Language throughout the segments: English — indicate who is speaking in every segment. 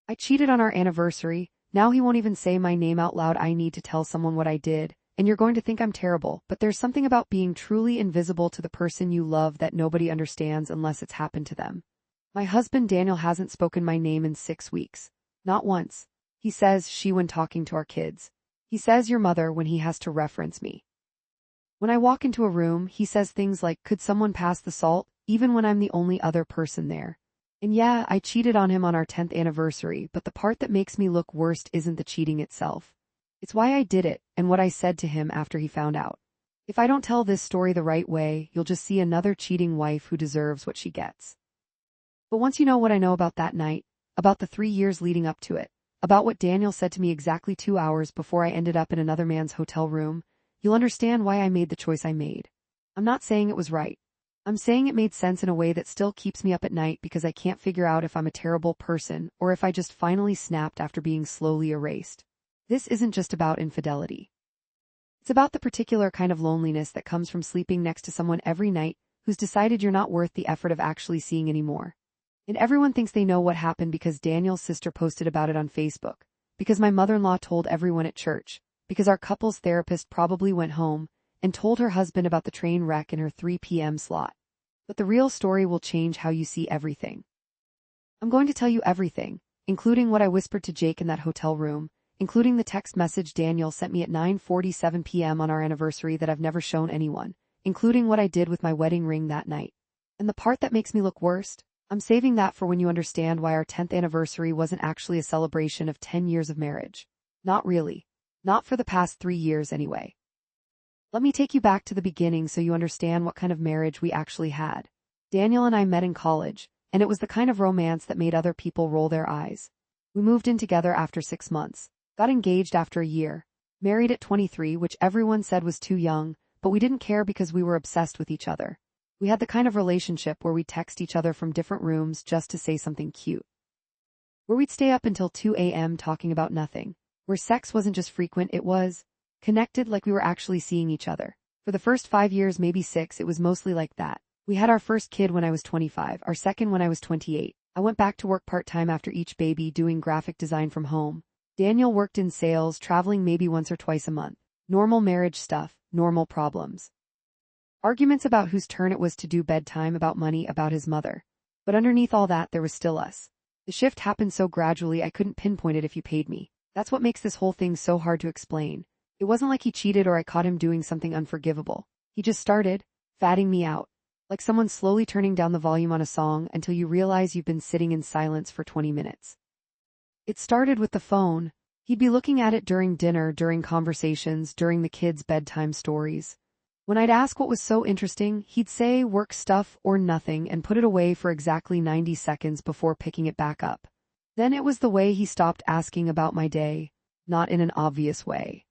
Speaker 1: I cheated on our anniversary. Now he won't even say my name out loud. I need to tell someone what I did, and you're going to think I'm terrible, but there's something about being truly invisible to the person you love that nobody understands unless it's happened to them. My husband Daniel hasn't spoken my name in 6 weeks. Not once. He says she when talking to our kids. He says your mother when he has to reference me. When I walk into a room, he says things like, could someone pass the salt, even when I'm the only other person there. And yeah, I cheated on him on our 10th anniversary, but the part that makes me look worst isn't the cheating itself. It's why I did it, and what I said to him after he found out. If I don't tell this story the right way, you'll just see another cheating wife who deserves what she gets. But once you know what I know about that night, about the 3 years leading up to it, about what Daniel said to me exactly 2 hours before I ended up in another man's hotel room, you'll understand why I made the choice I made. I'm not saying it was right. I'm saying it made sense in a way that still keeps me up at night because I can't figure out if I'm a terrible person or if I just finally snapped after being slowly erased. This isn't just about infidelity. It's about the particular kind of loneliness that comes from sleeping next to someone every night who's decided you're not worth the effort of actually seeing anymore. And everyone thinks they know what happened because Daniel's sister posted about it on Facebook, because my mother-in-law told everyone at church, because our couple's therapist probably went home and told her husband about the train wreck in her 3 p.m. slot. But the real story will change how you see everything. I'm going to tell you everything, including what I whispered to Jake in that hotel room, including the text message Daniel sent me at 9:47 p.m. on our anniversary that I've never shown anyone, including what I did with my wedding ring that night. And the part that makes me look worst? I'm saving that for when you understand why our 10th anniversary wasn't actually a celebration of 10 years of marriage. Not really. Not for the past 3 years anyway. Let me take you back to the beginning so you understand what kind of marriage we actually had. Daniel and I met in college, and it was the kind of romance that made other people roll their eyes. We moved in together after 6 months, got engaged after a year, married at 23, which everyone said was too young, but we didn't care because we were obsessed with each other. We had the kind of relationship where we'd text each other from different rooms just to say something cute. Where we'd stay up until 2 a.m. talking about nothing. Where sex wasn't just frequent, it was connected, like we were actually seeing each other. For the first 5 years, maybe 6, it was mostly like that. We had our first kid when I was 25, our second when I was 28. I went back to work part-time after each baby doing graphic design from home. Daniel worked in sales, traveling maybe once or twice a month. Normal marriage stuff, normal problems. Arguments about whose turn it was to do bedtime, about money, about his mother. But underneath all that, there was still us. The shift happened so gradually I couldn't pinpoint it if you paid me. That's what makes this whole thing so hard to explain. It wasn't like he cheated or I caught him doing something unforgivable. He just started fatting me out. Like someone slowly turning down the volume on a song until you realize you've been sitting in silence for 20 minutes. It started with the phone. He'd be looking at it during dinner, during conversations, during the kids' bedtime stories. When I'd ask what was so interesting, he'd say work stuff or nothing and put it away for exactly 90 seconds before picking it back up. Then it was the way he stopped asking about my day, not in an obvious way.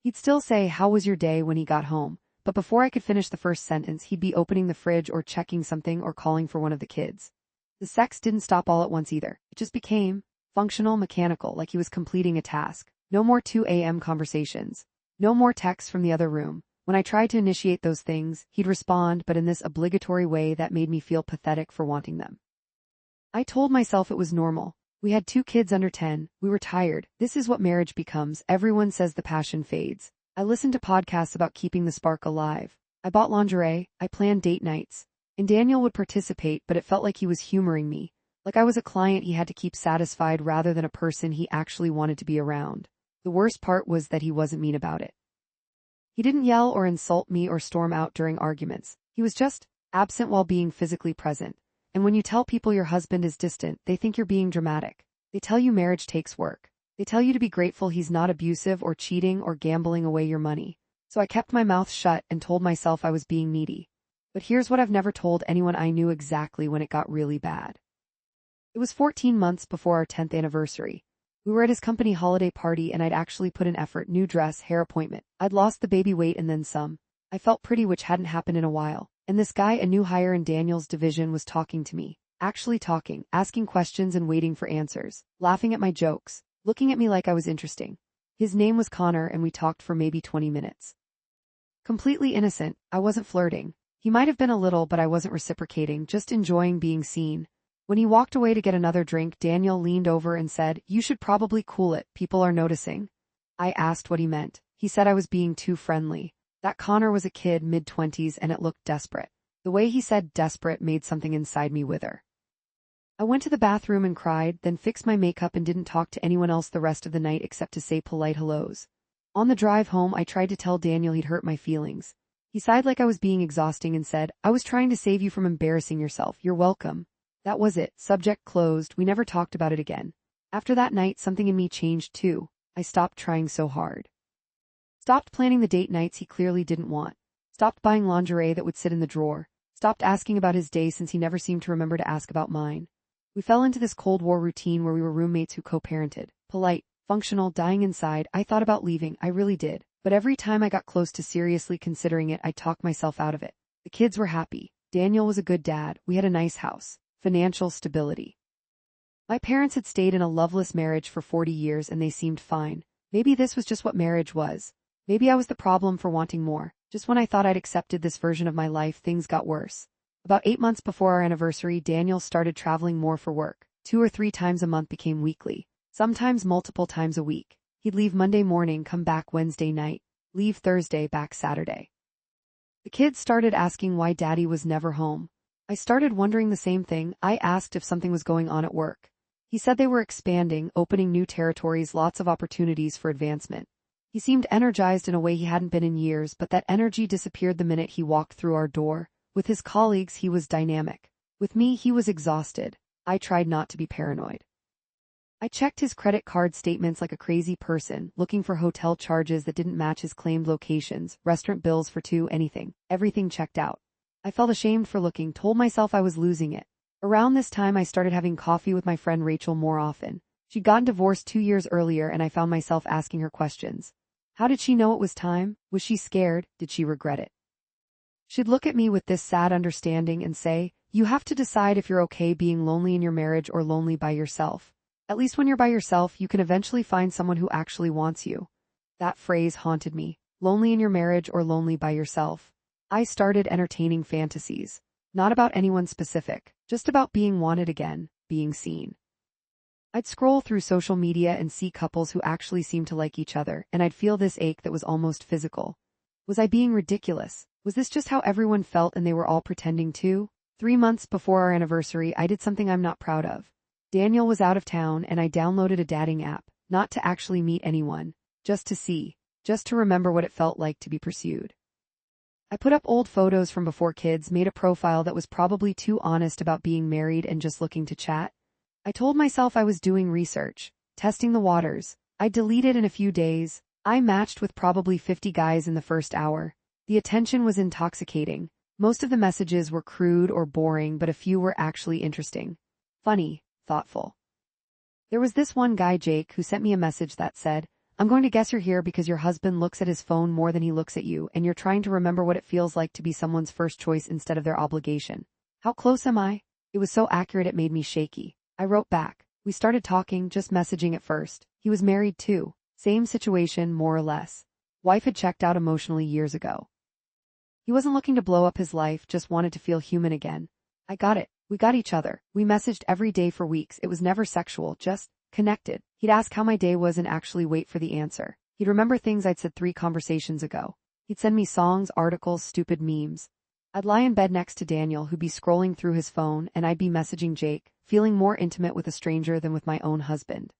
Speaker 1: He'd still say, "How was your day?" when he got home, but before I could finish the first sentence, he'd be opening the fridge or checking something or calling for one of the kids. The sex didn't stop all at once either. It just became functional, mechanical, like he was completing a task. No more 2 a.m. conversations. No more texts from the other room. When I tried to initiate those things, he'd respond, but in this obligatory way that made me feel pathetic for wanting them. I told myself it was normal. We had 2 kids under 10. We were tired. This is what marriage becomes. Everyone says the passion fades. I listened to podcasts about keeping the spark alive. I bought lingerie. I planned date nights. And Daniel would participate, but it felt like he was humoring me. Like I was a client he had to keep satisfied rather than a person he actually wanted to be around. The worst part was that he wasn't mean about it. He didn't yell or insult me or storm out during arguments. He was just absent while being physically present. And when you tell people your husband is distant, they think you're being dramatic. They tell you marriage takes work. They tell you to be grateful he's not abusive or cheating or gambling away your money. So I kept my mouth shut and told myself I was being needy. But here's what I've never told anyone: I knew exactly when it got really bad. It was 14 months before our 10th anniversary. We were at his company holiday party and I'd actually put in effort: new dress, hair appointment. I'd lost the baby weight and then some. I felt pretty, which hadn't happened in a while. And this guy, a new hire in Daniel's division, was talking to me. Actually talking, asking questions and waiting for answers. Laughing at my jokes. Looking at me like I was interesting. His name was Connor and we talked for maybe 20 minutes. Completely innocent. I wasn't flirting. He might have been a little, but I wasn't reciprocating, just enjoying being seen. When he walked away to get another drink, Daniel leaned over and said, "You should probably cool it, people are noticing." I asked what he meant. He said I was being too friendly. That Connor was a kid, mid-20s, and it looked desperate. The way he said desperate made something inside me wither. I went to the bathroom and cried, then fixed my makeup and didn't talk to anyone else the rest of the night except to say polite hellos. On the drive home, I tried to tell Daniel he'd hurt my feelings. He sighed like I was being exhausting and said, "I was trying to save you from embarrassing yourself. You're welcome." That was it. Subject closed. We never talked about it again. After that night, something in me changed too. I stopped trying so hard. Stopped planning the date nights he clearly didn't want. Stopped buying lingerie that would sit in the drawer. Stopped asking about his day since he never seemed to remember to ask about mine. We fell into this Cold War routine where we were roommates who co-parented. Polite, functional, dying inside. I thought about leaving, I really did. But every time I got close to seriously considering it, I talked myself out of it. The kids were happy. Daniel was a good dad. We had a nice house. Financial stability. My parents had stayed in a loveless marriage for 40 years and they seemed fine. Maybe this was just what marriage was. Maybe I was the problem for wanting more. Just when I thought I'd accepted this version of my life, things got worse. About 8 months before our anniversary, Daniel started traveling more for work. 2 or 3 times a month became weekly. Sometimes multiple times a week. He'd leave Monday morning, come back Wednesday night. Leave Thursday, back Saturday. The kids started asking why Daddy was never home. I started wondering the same thing. I asked if something was going on at work. He said they were expanding, opening new territories, lots of opportunities for advancement. He seemed energized in a way he hadn't been in years, but that energy disappeared the minute he walked through our door. With his colleagues, he was dynamic. With me, he was exhausted. I tried not to be paranoid. I checked his credit card statements like a crazy person, looking for hotel charges that didn't match his claimed locations, restaurant bills for two, anything. Everything checked out. I felt ashamed for looking, told myself I was losing it. Around this time, I started having coffee with my friend Rachel more often. She'd gotten divorced 2 years earlier, and I found myself asking her questions. How did she know it was time? Was she scared? Did she regret it? She'd look at me with this sad understanding and say, "You have to decide if you're okay being lonely in your marriage or lonely by yourself. At least when you're by yourself, you can eventually find someone who actually wants you." That phrase haunted me. Lonely in your marriage or lonely by yourself. I started entertaining fantasies. Not about anyone specific, just about being wanted again, being seen. I'd scroll through social media and see couples who actually seemed to like each other, and I'd feel this ache that was almost physical. Was I being ridiculous? Was this just how everyone felt and they were all pretending to? 3 months before our anniversary, I did something I'm not proud of. Daniel was out of town and I downloaded a dating app, not to actually meet anyone, just to see, just to remember what it felt like to be pursued. I put up old photos from before kids, made a profile that was probably too honest about being married and just looking to chat. I told myself I was doing research, testing the waters. I deleted in a few days. I matched with probably 50 guys in the first hour. The attention was intoxicating. Most of the messages were crude or boring, but a few were actually interesting. Funny, thoughtful. There was this one guy, Jake, who sent me a message that said, "I'm going to guess you're here because your husband looks at his phone more than he looks at you, and you're trying to remember what it feels like to be someone's first choice instead of their obligation. How close am I?" It was so accurate it made me shaky. I wrote back. We started talking, just messaging at first. He was married too. Same situation, more or less. Wife had checked out emotionally years ago. He wasn't looking to blow up his life, just wanted to feel human again. I got it. We got each other. We messaged every day for weeks. It was never sexual, just connected. He'd ask how my day was and actually wait for the answer. He'd remember things I'd said 3 conversations ago. He'd send me songs, articles, stupid memes. I'd lie in bed next to Daniel, who'd be scrolling through his phone, and I'd be messaging Jake, feeling more intimate with a stranger than with my own husband.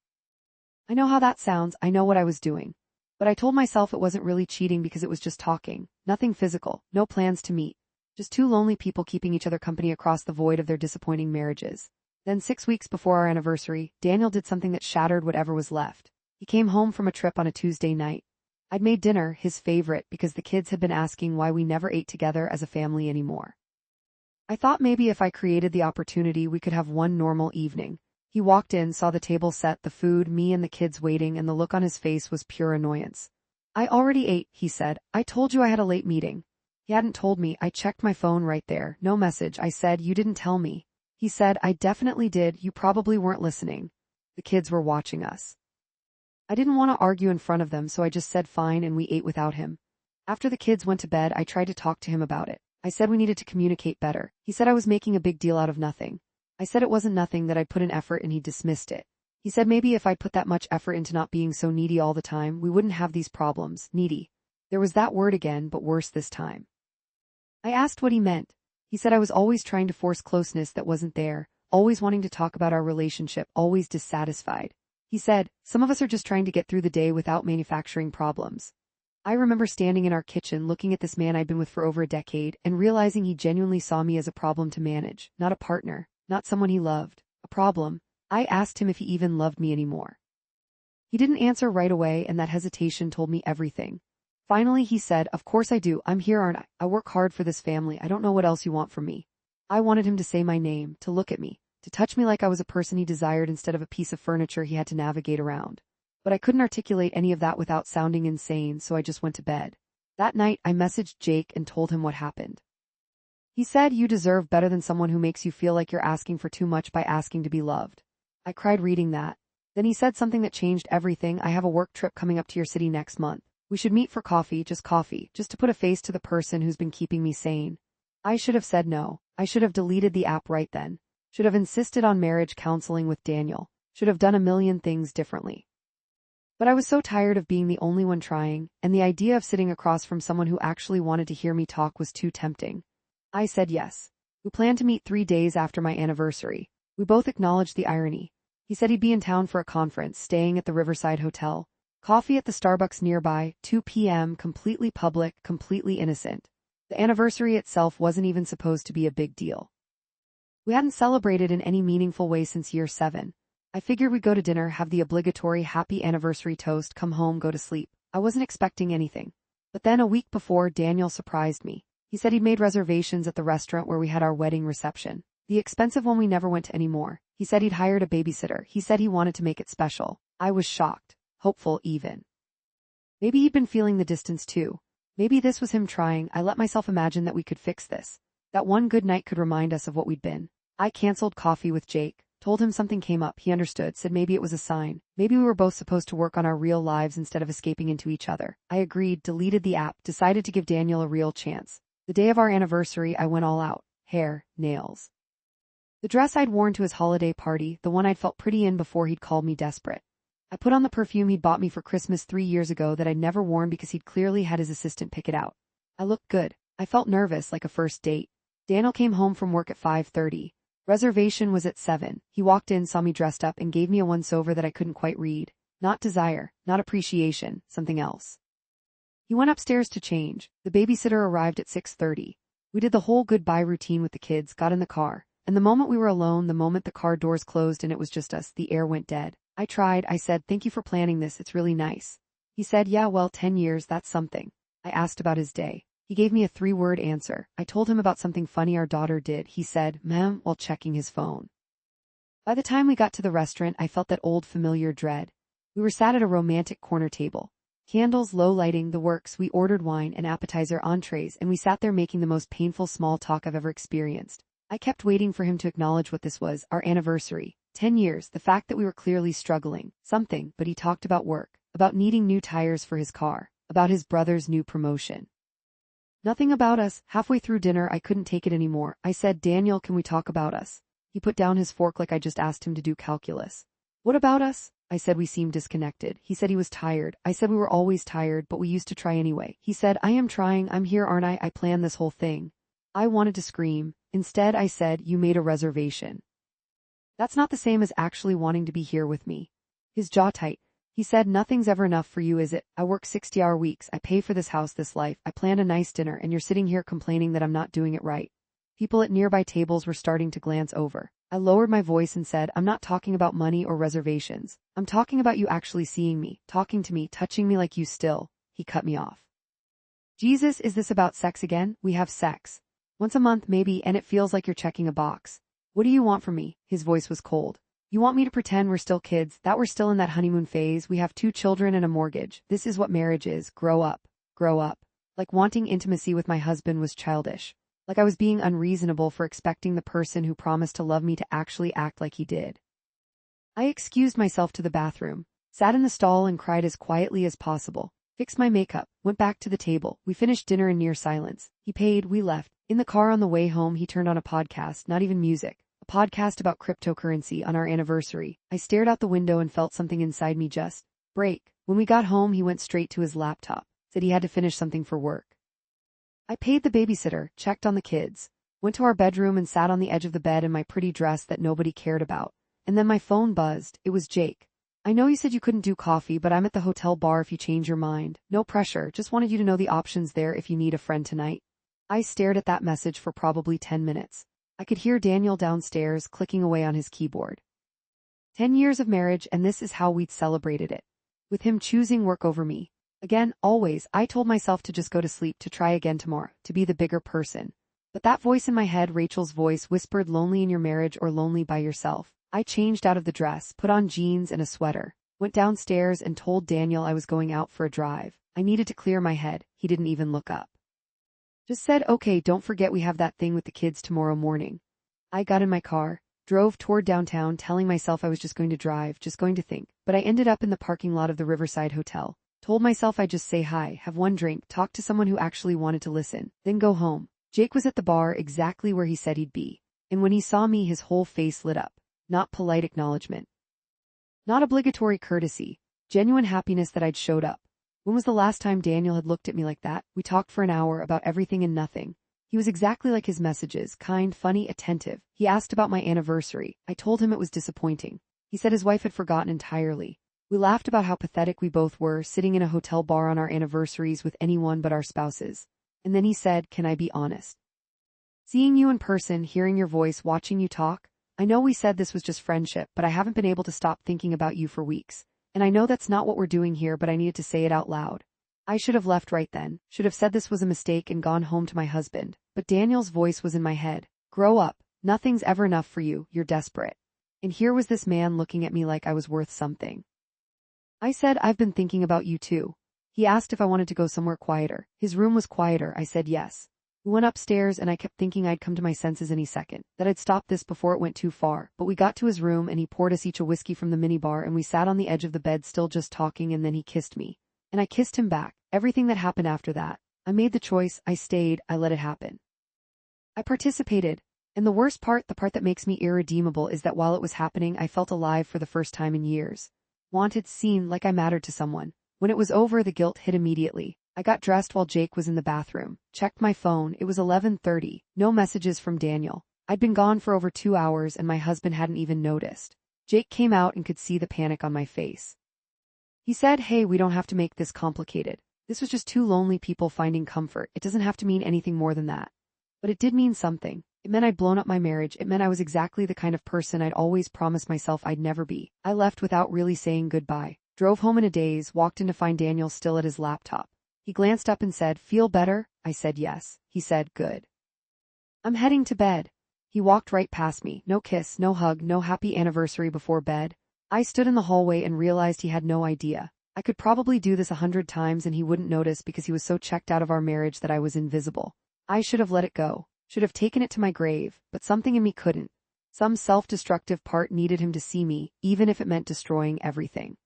Speaker 1: I know how that sounds. I know what I was doing. But I told myself it wasn't really cheating because it was just talking. Nothing physical, no plans to meet. Just 2 lonely people keeping each other company across the void of their disappointing marriages. Then 6 weeks before our anniversary, Daniel did something that shattered whatever was left. He came home from a trip on a Tuesday night. I'd made dinner, his favorite, because the kids had been asking why we never ate together as a family anymore. I thought maybe if I created the opportunity we could have one normal evening. He walked in, saw the table set, the food, me and the kids waiting, and the look on his face was pure annoyance. "I already ate," he said. "I told you I had a late meeting." He hadn't told me. I checked my phone right there. No message. I said, "You didn't tell me." He said, "I definitely did. You probably weren't listening." The kids were watching us. I didn't want to argue in front of them, so I just said fine and we ate without him. After the kids went to bed, I tried to talk to him about it. I said we needed to communicate better. He said I was making a big deal out of nothing. I said it wasn't nothing, that I'd put in effort, and he dismissed it. He said maybe if I'd put that much effort into not being so needy all the time, we wouldn't have these problems. Needy. There was that word again, but worse this time. I asked what he meant. He said I was always trying to force closeness that wasn't there, always wanting to talk about our relationship, always dissatisfied. He said, some of us are just trying to get through the day without manufacturing problems. I remember standing in our kitchen looking at this man I'd been with for over a decade and realizing he genuinely saw me as a problem to manage, not a partner, not someone he loved. A problem. I asked him if he even loved me anymore. He didn't answer right away, and that hesitation told me everything. Finally he said, of course I do, I'm here, aren't I? I work hard for this family, I don't know what else you want from me. I wanted him to say my name, to look at me, to touch me like I was a person he desired instead of a piece of furniture he had to navigate around. But I couldn't articulate any of that without sounding insane, so I just went to bed. That night I messaged Jake and told him what happened. He said, you deserve better than someone who makes you feel like you're asking for too much by asking to be loved. I cried reading that. Then he said something that changed everything. I have a work trip coming up to your city next month. We should meet for coffee, just to put a face to the person who's been keeping me sane. I should have said no. I should have deleted the app right then. Should have insisted on marriage counseling with Daniel. Should have done a million things differently. But I was so tired of being the only one trying, and the idea of sitting across from someone who actually wanted to hear me talk was too tempting. I said yes. We planned to meet 3 days after my anniversary. We both acknowledged the irony. He said he'd be in town for a conference, staying at the Riverside Hotel. Coffee at the Starbucks nearby, 2 p.m., completely public, completely innocent. The anniversary itself wasn't even supposed to be a big deal. We hadn't celebrated in any meaningful way since year 7. I figured we'd go to dinner, have the obligatory happy anniversary toast, come home, go to sleep. I wasn't expecting anything. But then a week before, Daniel surprised me. He said he'd made reservations at the restaurant where we had our wedding reception. The expensive one we never went to anymore. He said he'd hired a babysitter. He said he wanted to make it special. I was shocked. Hopeful even. Maybe he'd been feeling the distance too. Maybe this was him trying. I let myself imagine that we could fix this. That one good night could remind us of what we'd been. I canceled coffee with Jake, told him something came up. He understood, said maybe it was a sign. Maybe we were both supposed to work on our real lives instead of escaping into each other. I agreed, deleted the app, decided to give Daniel a real chance. The day of our anniversary, I went all out. Hair, nails. The dress I'd worn to his holiday party, the one I'd felt pretty in before he'd called me desperate. I put on the perfume he'd bought me for Christmas 3 years ago that I'd never worn because he'd clearly had his assistant pick it out. I looked good. I felt nervous, like a first date. Daniel came home from work at 5:30. Reservation was at 7. He walked in, saw me dressed up, and gave me a once-over that I couldn't quite read. Not desire, not appreciation, something else. He went upstairs to change. The babysitter arrived at 6:30. We did the whole goodbye routine with the kids, got in the car. And the moment we were alone, the moment the car doors closed and it was just us, the air went dead. I said, thank you for planning this, it's really nice. He said, yeah, well, 10 years, that's something. I asked about his day. He gave me a 3-word answer. I told him about something funny our daughter did. He said, ma'am, while checking his phone. By the time we got to the restaurant, I felt that old familiar dread. We were sat at a romantic corner table. Candles, low lighting, the works. We ordered wine and appetizer entrees, and we sat there making the most painful small talk I've ever experienced. I kept waiting for him to acknowledge what this was, our anniversary. 10 years, the fact that we were clearly struggling, something, but he talked about work, about needing new tires for his car, about his brother's new promotion. Nothing about us. Halfway through dinner, I couldn't take it anymore. I said, Daniel, can we talk about us? He put down his fork like I just asked him to do calculus. What about us? I said we seemed disconnected. He said he was tired. I said we were always tired, but we used to try anyway. He said, I am trying, I'm here, aren't I? I planned this whole thing. I wanted to scream. Instead, I said, you made a reservation. That's not the same as actually wanting to be here with me. His jaw tight. He said, nothing's ever enough for you, is it? I work 60-hour weeks. I pay for this house, this life. I planned a nice dinner, and you're sitting here complaining that I'm not doing it right. People at nearby tables were starting to glance over. I lowered my voice and said, I'm not talking about money or reservations. I'm talking about you actually seeing me, talking to me, touching me like you still. He cut me off. Jesus, is this about sex again? We have sex. Once a month maybe, and it feels like you're checking a box. What do you want from me? His voice was cold. You want me to pretend we're still kids, that we're still in that honeymoon phase, we have 2 children and a mortgage. This is what marriage is. Grow up. Grow up. Like wanting intimacy with my husband was childish. Like I was being unreasonable for expecting the person who promised to love me to actually act like he did. I excused myself to the bathroom, sat in the stall and cried as quietly as possible, fixed my makeup, went back to the table. We finished dinner in near silence. He paid, we left. In the car on the way home, he turned on a podcast, not even music, a podcast about cryptocurrency on our anniversary. I stared out the window and felt something inside me just break. When we got home, he went straight to his laptop, said he had to finish something for work. I paid the babysitter, checked on the kids, went to our bedroom and sat on the edge of the bed in my pretty dress that nobody cared about. And then my phone buzzed. It was Jake. I know you said you couldn't do coffee, but I'm at the hotel bar if you change your mind. No pressure, just wanted you to know the options there if you need a friend tonight. I stared at that message for probably 10 minutes. I could hear Daniel downstairs clicking away on his keyboard. 10 years of marriage, and this is how we'd celebrated it. With him choosing work over me. Again, always, I told myself to just go to sleep, to try again tomorrow, to be the bigger person. But that voice in my head, Rachel's voice, whispered, lonely in your marriage or lonely by yourself. I changed out of the dress, put on jeans and a sweater, went downstairs and told Daniel I was going out for a drive. I needed to clear my head. He didn't even look up. Just said, okay, don't forget we have that thing with the kids tomorrow morning. I got in my car, drove toward downtown, telling myself I was just going to drive, just going to think. But I ended up in the parking lot of the Riverside Hotel. Told myself I'd just say hi, have one drink, talk to someone who actually wanted to listen, then go home. Jake was at the bar exactly where he said he'd be. And when he saw me, his whole face lit up. Not polite acknowledgement. Not obligatory courtesy. Genuine happiness that I'd showed up. When was the last time Daniel had looked at me like that? We talked for an hour about everything and nothing. He was exactly like his messages, kind, funny, attentive. He asked about my anniversary. I told him it was disappointing. He said his wife had forgotten entirely. We laughed about how pathetic we both were, sitting in a hotel bar on our anniversaries with anyone but our spouses. And then he said, can I be honest? Seeing you in person, hearing your voice, watching you talk, I know we said this was just friendship, but I haven't been able to stop thinking about you for weeks. And I know that's not what we're doing here, but I needed to say it out loud. I should have left right then, should have said this was a mistake and gone home to my husband. But Daniel's voice was in my head. Grow up. Nothing's ever enough for you. You're desperate. And here was this man looking at me like I was worth something. I said, I've been thinking about you too. He asked if I wanted to go somewhere quieter. His room was quieter. I said yes. We went upstairs and I kept thinking I'd come to my senses any second, that I'd stop this before it went too far. But we got to his room and he poured us each a whiskey from the minibar and we sat on the edge of the bed still just talking, and then he kissed me. And I kissed him back. Everything that happened after that. I made the choice, I stayed, I let it happen. I participated. And the worst part, the part that makes me irredeemable, is that while it was happening I felt alive for the first time in years. Wanted, seen, like I mattered to someone. When it was over, the guilt hit immediately. I got dressed while Jake was in the bathroom, checked my phone. It was 11:30, no messages from Daniel. I'd been gone for over 2 hours and my husband hadn't even noticed. Jake came out and could see the panic on my face. He said, hey, we don't have to make this complicated. This was just two lonely people finding comfort. It doesn't have to mean anything more than that. But it did mean something. It meant I'd blown up my marriage. It meant I was exactly the kind of person I'd always promised myself I'd never be. I left without really saying goodbye. Drove home in a daze, walked in to find Daniel still at his laptop. He glanced up and said, feel better? I said yes. He said, good. I'm heading to bed. He walked right past me. No kiss, no hug, no happy anniversary before bed. I stood in the hallway and realized he had no idea. I could probably do this 100 times and he wouldn't notice because he was so checked out of our marriage that I was invisible. I should have let it go. Should have taken it to my grave, but something in me couldn't. Some self-destructive part needed him to see me, even if it meant destroying everything.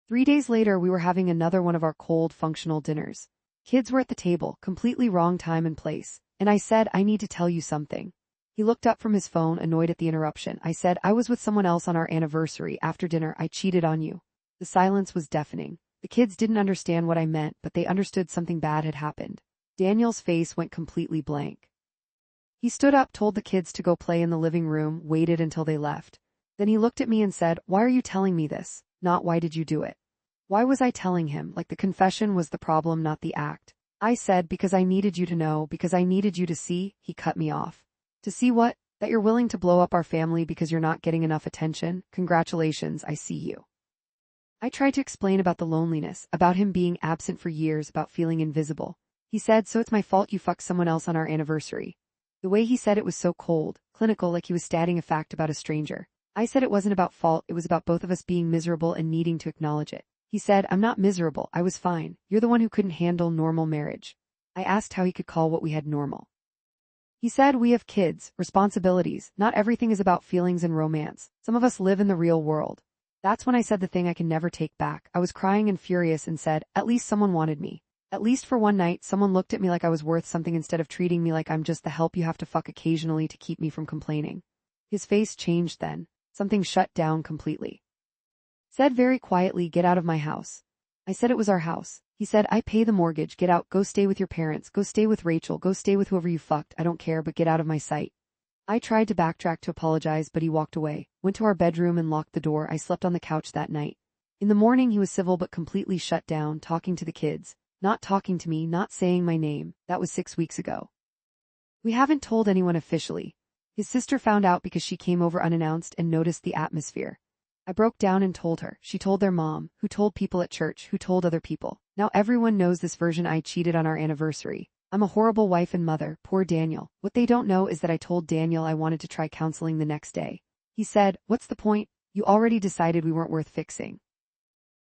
Speaker 1: 3 days later, we were having another one of our cold, functional dinners. Kids were at the table, completely wrong time and place, and I said, I need to tell you something. He looked up from his phone, annoyed at the interruption. I said, I was with someone else on our anniversary. After dinner, I cheated on you. The silence was deafening. The kids didn't understand what I meant, but they understood something bad had happened. Daniel's face went completely blank. He stood up, told the kids to go play in the living room, waited until they left. Then he looked at me and said, why are you telling me this? Not why did you do it? Why was I telling him? Like the confession was the problem, not the act. I said, because I needed you to know, because I needed you to see. He cut me off. To see what? That you're willing to blow up our family because you're not getting enough attention? Congratulations, I see you. I tried to explain about the loneliness, about him being absent for years, about feeling invisible. He said, so it's my fault you fucked someone else on our anniversary. The way he said it was so cold, clinical, like he was stating a fact about a stranger. I said it wasn't about fault, it was about both of us being miserable and needing to acknowledge it. He said, I'm not miserable, I was fine. You're the one who couldn't handle normal marriage. I asked how he could call what we had normal. He said, we have kids, responsibilities. Not everything is about feelings and romance. Some of us live in the real world. That's when I said the thing I can never take back. I was crying and furious and said, at least someone wanted me. At least for one night, someone looked at me like I was worth something instead of treating me like I'm just the help you have to fuck occasionally to keep me from complaining. His face changed then. Something shut down completely. Said very quietly, "Get out of my house." I said it was our house. He said, "I pay the mortgage, get out, go stay with your parents, go stay with Rachel, go stay with whoever you fucked, I don't care, but get out of my sight." I tried to backtrack to apologize, but he walked away, went to our bedroom and locked the door. I slept on the couch that night. In the morning he was civil but completely shut down, talking to the kids, not talking to me, not saying my name. That was 6 weeks ago. We haven't told anyone officially. His sister found out because she came over unannounced and noticed the atmosphere. I broke down and told her. She told their mom, who told people at church, who told other people. Now everyone knows this version. I cheated on our anniversary. I'm a horrible wife and mother, poor Daniel. What they don't know is that I told Daniel I wanted to try counseling the next day. He said, "What's the point? You already decided we weren't worth fixing."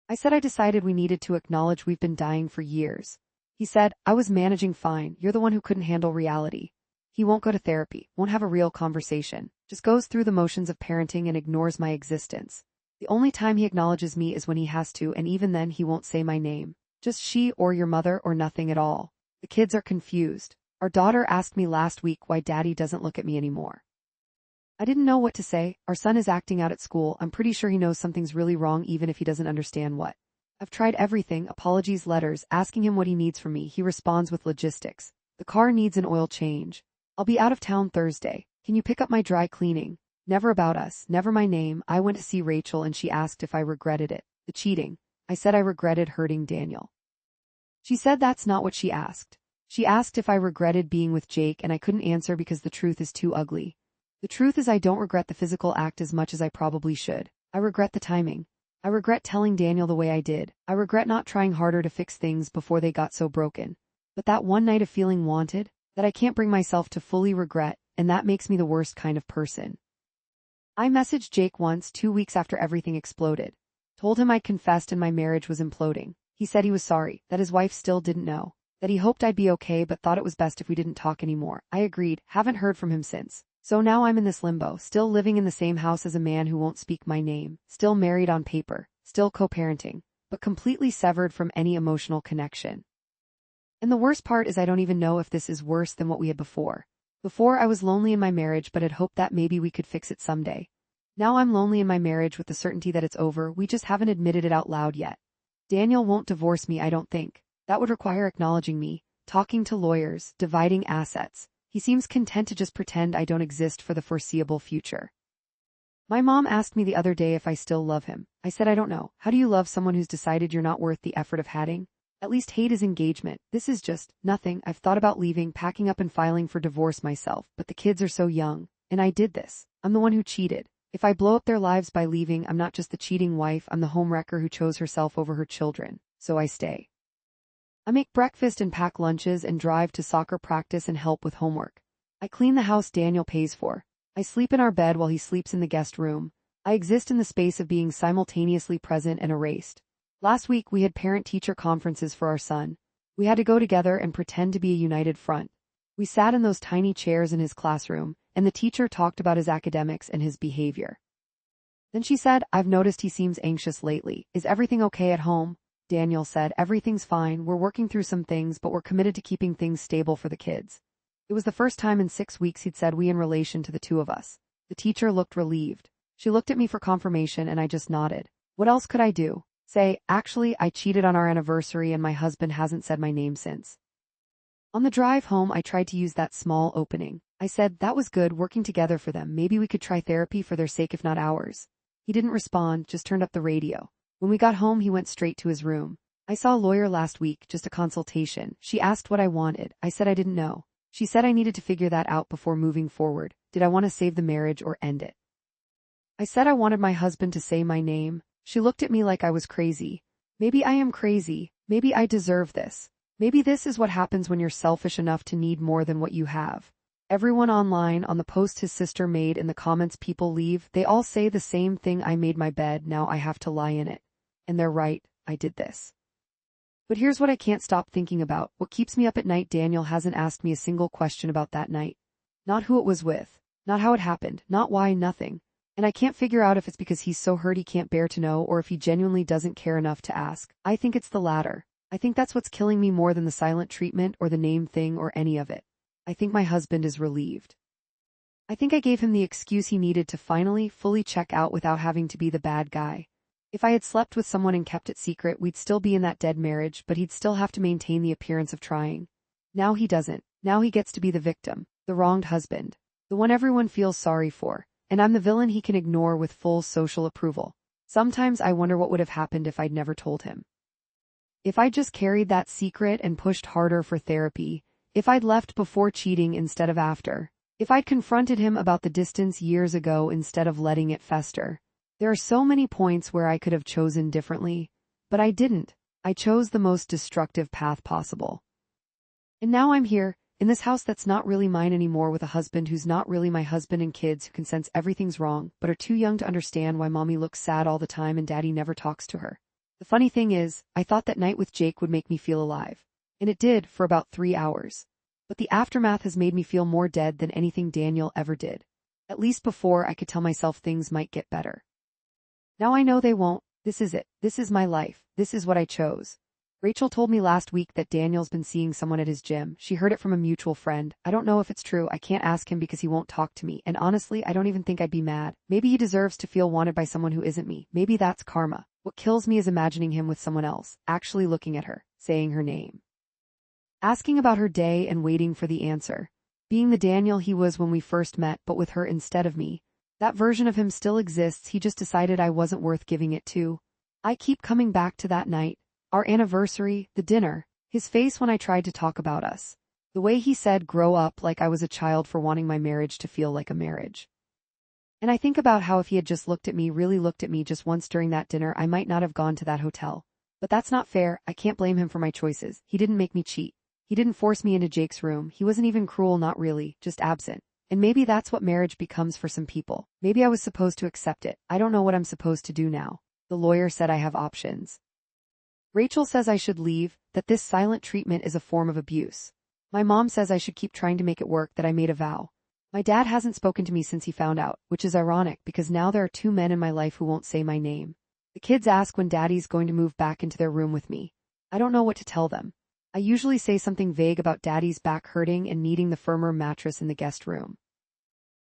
Speaker 1: I said I decided we needed to acknowledge we've been dying for years. He said, "I was managing fine, you're the one who couldn't handle reality." He won't go to therapy, won't have a real conversation, just goes through the motions of parenting and ignores my existence. The only time he acknowledges me is when he has to, and even then he won't say my name. Just she or your mother or nothing at all. The kids are confused. Our daughter asked me last week why daddy doesn't look at me anymore. I didn't know what to say. Our son is acting out at school. I'm pretty sure he knows something's really wrong even if he doesn't understand what. I've tried everything, apologies, letters, asking him what he needs from me. He responds with logistics. The car needs an oil change. I'll be out of town Thursday. Can you pick up my dry cleaning? Never about us, never my name. I went to see Rachel and she asked if I regretted it. The cheating. I said I regretted hurting Daniel. She said that's not what she asked. She asked if I regretted being with Jake, and I couldn't answer because the truth is too ugly. The truth is I don't regret the physical act as much as I probably should. I regret the timing. I regret telling Daniel the way I did. I regret not trying harder to fix things before they got so broken. But that one night of feeling wanted, that I can't bring myself to fully regret, and that makes me the worst kind of person. I messaged Jake once 2 weeks after everything exploded. Told him I'd confessed and my marriage was imploding. He said he was sorry, that his wife still didn't know, that he hoped I'd be okay but thought it was best if we didn't talk anymore. I agreed, haven't heard from him since. So now I'm in this limbo, still living in the same house as a man who won't speak my name, still married on paper, still co-parenting, but completely severed from any emotional connection. And the worst part is I don't even know if this is worse than what we had before. Before I was lonely in my marriage but had hoped that maybe we could fix it someday. Now I'm lonely in my marriage with the certainty that it's over, we just haven't admitted it out loud yet. Daniel won't divorce me, I don't think. That would require acknowledging me, talking to lawyers, dividing assets. He seems content to just pretend I don't exist for the foreseeable future. My mom asked me the other day if I still love him. I said I don't know. How do you love someone who's decided you're not worth the effort of having? At least hate his engagement. This is just nothing. I've thought about leaving, packing up and filing for divorce myself, but the kids are so young. And I did this. I'm the one who cheated. If I blow up their lives by leaving, I'm not just the cheating wife, I'm the homewrecker who chose herself over her children. So I stay. I make breakfast and pack lunches and drive to soccer practice and help with homework. I clean the house Daniel pays for. I sleep in our bed while he sleeps in the guest room. I exist in the space of being simultaneously present and erased. Last week we had parent-teacher conferences for our son. We had to go together and pretend to be a united front. We sat in those tiny chairs in his classroom, and the teacher talked about his academics and his behavior. Then she said, "I've noticed he seems anxious lately. Is everything okay at home?" Daniel said, "Everything's fine, we're working through some things but we're committed to keeping things stable for the kids." It was the first time in 6 weeks he'd said we in relation to the two of us. The teacher looked relieved. She looked at me for confirmation and I just nodded. What else could I do? Say, actually, I cheated on our anniversary and my husband hasn't said my name since. On the drive home I tried to use that small opening. I said, that was good working together for them, maybe we could try therapy for their sake if not ours. He didn't respond, just turned up the radio. When we got home he went straight to his room. I saw a lawyer last week, just a consultation. She asked what I wanted. I said I didn't know. She said I needed to figure that out before moving forward. Did I want to save the marriage or end it? I said I wanted my husband to say my name. She looked at me like I was crazy. Maybe I am crazy. Maybe I deserve this. Maybe this is what happens when you're selfish enough to need more than what you have. Everyone online, on the post his sister made, in the comments people leave, they all say the same thing: I made my bed, now I have to lie in it. And they're right, I did this. But here's what I can't stop thinking about, what keeps me up at night. Daniel hasn't asked me a single question about that night. Not who it was with, not how it happened, not why, nothing. And I can't figure out if it's because he's so hurt he can't bear to know or if he genuinely doesn't care enough to ask. I think it's the latter. I think that's what's killing me more than the silent treatment or the name thing or any of it. I think my husband is relieved. I think I gave him the excuse he needed to finally, fully check out without having to be the bad guy. If I had slept with someone and kept it secret, we'd still be in that dead marriage, but he'd still have to maintain the appearance of trying. Now he doesn't. Now he gets to be the victim, the wronged husband, the one everyone feels sorry for, and I'm the villain he can ignore with full social approval. Sometimes I wonder what would have happened if I'd never told him. If I'd just carried that secret and pushed harder for therapy, if I'd left before cheating instead of after, if I'd confronted him about the distance years ago instead of letting it fester. There are so many points where I could have chosen differently, but I didn't. I chose the most destructive path possible. And now I'm here, in this house that's not really mine anymore, with a husband who's not really my husband and kids who can sense everything's wrong but are too young to understand why mommy looks sad all the time and daddy never talks to her. The funny thing is, I thought that night with Jake would make me feel alive. And it did for about 3 hours. But the aftermath has made me feel more dead than anything Daniel ever did. At least before I could tell myself things might get better. Now I know they won't. This is it. This is my life. This is what I chose. Rachel told me last week that Daniel's been seeing someone at his gym. She heard it from a mutual friend. I don't know if it's true. I can't ask him because he won't talk to me. And honestly, I don't even think I'd be mad. Maybe he deserves to feel wanted by someone who isn't me. Maybe that's karma. What kills me is imagining him with someone else, actually looking at her, saying her name, asking about her day and waiting for the answer. Being the Daniel he was when we first met, but with her instead of me. That version of him still exists, he just decided I wasn't worth giving it to. I keep coming back to that night. Our anniversary, the dinner, his face when I tried to talk about us. The way he said grow up, like I was a child for wanting my marriage to feel like a marriage. And I think about how if he had just looked at me, really looked at me just once during that dinner, I might not have gone to that hotel. But that's not fair. I can't blame him for my choices. He didn't make me cheat. He didn't force me into Jake's room. He wasn't even cruel, not really, just absent. And maybe that's what marriage becomes for some people. Maybe I was supposed to accept it. I don't know what I'm supposed to do now. The lawyer said I have options. Rachel says I should leave, that this silent treatment is a form of abuse. My mom says I should keep trying to make it work, that I made a vow. My dad hasn't spoken to me since he found out, which is ironic because now there are 2 men in my life who won't say my name. The kids ask when daddy's going to move back into their room with me. I don't know what to tell them. I usually say something vague about daddy's back hurting and needing the firmer mattress in the guest room.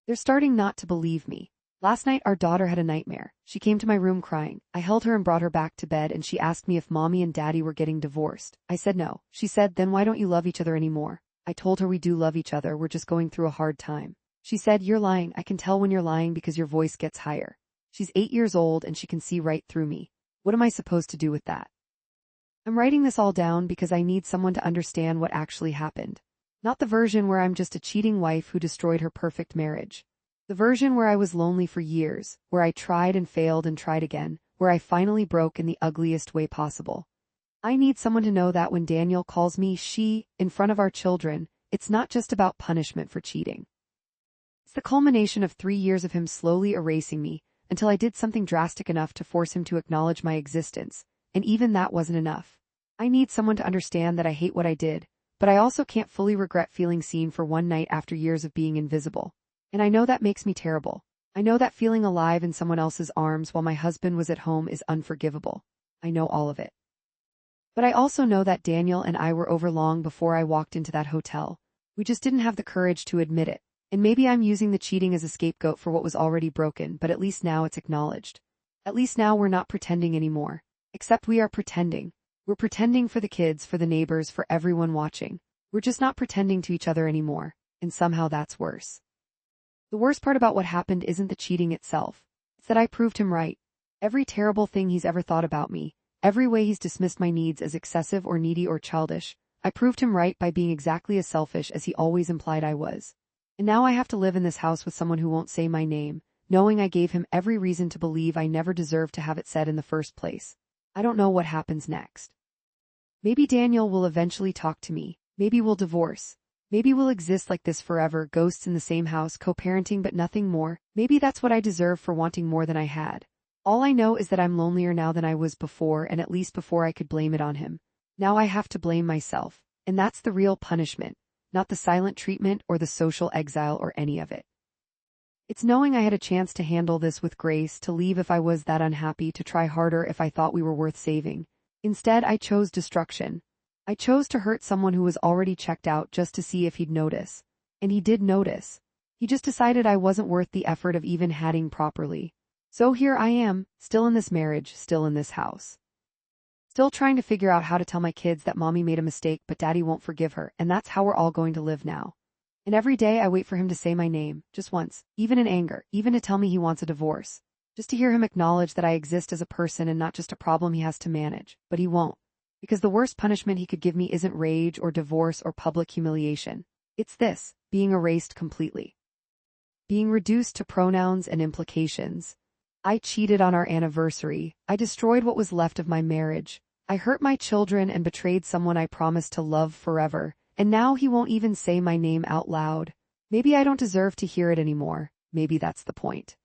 Speaker 1: They're starting not to believe me. Last night our daughter had a nightmare. She came to my room crying. I held her and brought her back to bed, and she asked me if mommy and daddy were getting divorced. I said no. She said, then why don't you love each other anymore? I told her we do love each other, we're just going through a hard time. She said, you're lying. I can tell when you're lying because your voice gets higher. She's 8 years old and she can see right through me. What am I supposed to do with that? I'm writing this all down because I need someone to understand what actually happened. Not the version where I'm just a cheating wife who destroyed her perfect marriage. The version where I was lonely for years, where I tried and failed and tried again, where I finally broke in the ugliest way possible. I need someone to know that when Daniel calls me she, in front of our children, it's not just about punishment for cheating. It's the culmination of 3 years of him slowly erasing me, until I did something drastic enough to force him to acknowledge my existence, and even that wasn't enough. I need someone to understand that I hate what I did, but I also can't fully regret feeling seen for one night after years of being invisible. And I know that makes me terrible. I know that feeling alive in someone else's arms while my husband was at home is unforgivable. I know all of it. But I also know that Daniel and I were over long before I walked into that hotel. We just didn't have the courage to admit it. And maybe I'm using the cheating as a scapegoat for what was already broken, but at least now it's acknowledged. At least now we're not pretending anymore. Except we are pretending. We're pretending for the kids, for the neighbors, for everyone watching. We're just not pretending to each other anymore, and somehow that's worse. The worst part about what happened isn't the cheating itself. It's that I proved him right. Every terrible thing he's ever thought about me, every way he's dismissed my needs as excessive or needy or childish, I proved him right by being exactly as selfish as he always implied I was. And now I have to live in this house with someone who won't say my name, knowing I gave him every reason to believe I never deserved to have it said in the first place. I don't know what happens next. Maybe Daniel will eventually talk to me. Maybe we'll divorce. Maybe we'll exist like this forever, ghosts in the same house, co-parenting but nothing more. Maybe that's what I deserve for wanting more than I had. All I know is that I'm lonelier now than I was before, and at least before I could blame it on him. Now I have to blame myself. And that's the real punishment, not the silent treatment or the social exile or any of it. It's knowing I had a chance to handle this with grace, to leave if I was that unhappy, to try harder if I thought we were worth saving. Instead, I chose destruction. I chose to hurt someone who was already checked out just to see if he'd notice. And he did notice. He just decided I wasn't worth the effort of even hatting properly. So here I am, still in this marriage, still in this house. Still trying to figure out how to tell my kids that mommy made a mistake but daddy won't forgive her, and that's how we're all going to live now. And every day I wait for him to say my name, just once, even in anger, even to tell me he wants a divorce. Just to hear him acknowledge that I exist as a person and not just a problem he has to manage. But he won't. Because the worst punishment he could give me isn't rage or divorce or public humiliation. It's this, being erased completely. Being reduced to pronouns and implications. I cheated on our anniversary. I destroyed what was left of my marriage. I hurt my children and betrayed someone I promised to love forever. And now he won't even say my name out loud. Maybe I don't deserve to hear it anymore. Maybe that's the point.